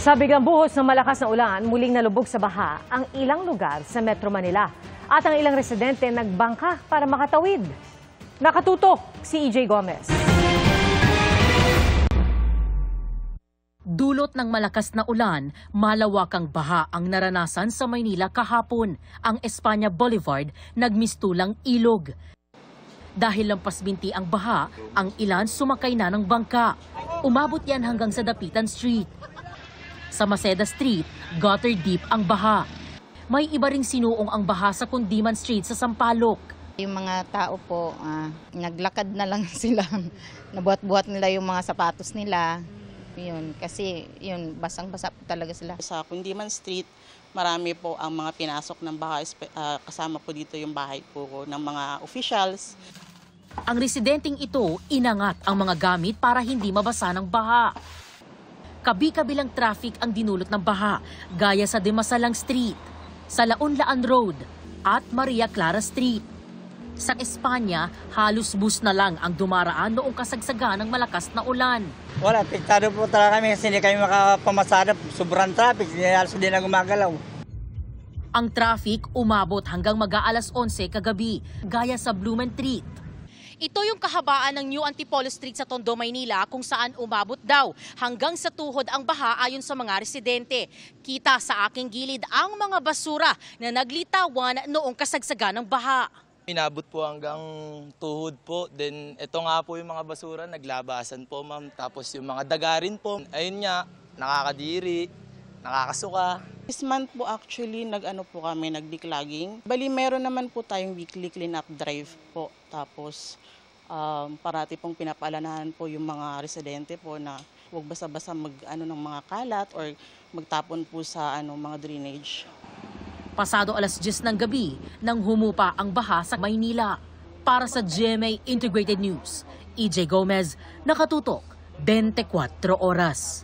Sa biglang buhos ng malakas na ulan, muling nalubog sa baha ang ilang lugar sa Metro Manila. At ang ilang residente nagbangka para makatawid. Nakatutok si EJ Gomez. Dulot ng malakas na ulan, malawakang baha ang naranasan sa Maynila kahapon. Ang Espanya Boulevard nagmistulang ilog. Dahil lampas binti ang baha, ang ilan sumakay na ng bangka. Umabot yan hanggang sa Dapitan Street. Sa Maceda Street, gutter deep ang baha. May iba ring sinuong ang baha sa Kundiman Street sa Sampaloc. Yung mga tao po, naglakad na lang sila. Nabuhat-buhat nila yung mga sapatos nila. Yun, kasi yun, basang-basa talaga sila. Sa Kundiman Street, marami po ang mga pinasok ng baha. Kasama po dito yung bahay po ng mga officials. Ang residenteng ito, inangat ang mga gamit para hindi mabasa ng baha. Kabi-kabilang traffic ang dinulot ng baha, gaya sa Dimasalang Street, sa Laon-Laan Road at Maria Clara Street. Sa Espanya, halos bus na lang ang dumaraan noong kasagsagan ng malakas na ulan. Wala, apektado po talaga kami kasi hindi kami makapamasada. Sobrang traffic, hindi na gumagalaw. Ang traffic umabot hanggang mag-aalas 11 kagabi, gaya sa Blumentritt. Ito yung kahabaan ng New Antipolo Street sa Tondo, Maynila, kung saan umabot daw hanggang sa tuhod ang baha ayon sa mga residente. Kita sa aking gilid ang mga basura na naglitawan noong kasagsagan ng baha. Inabot po hanggang tuhod po. Then ito nga po yung mga basura, naglabasan po ma'am. Tapos yung mga dagarin po, ayun nga, nakakadiri, nakakasuka. This month po actually, nag-declogging. Bali, meron naman po tayong weekly clean-up drive po. Tapos, parati pong pinapaalanahan po yung mga residente po na huwag basta-basta ng mga kalat or magtapon po sa mga drainage. Pasado alas 10 ng gabi nang humupa ang baha sa Maynila. Para sa GMA Integrated News, EJ Gomez, nakatutok 24 oras.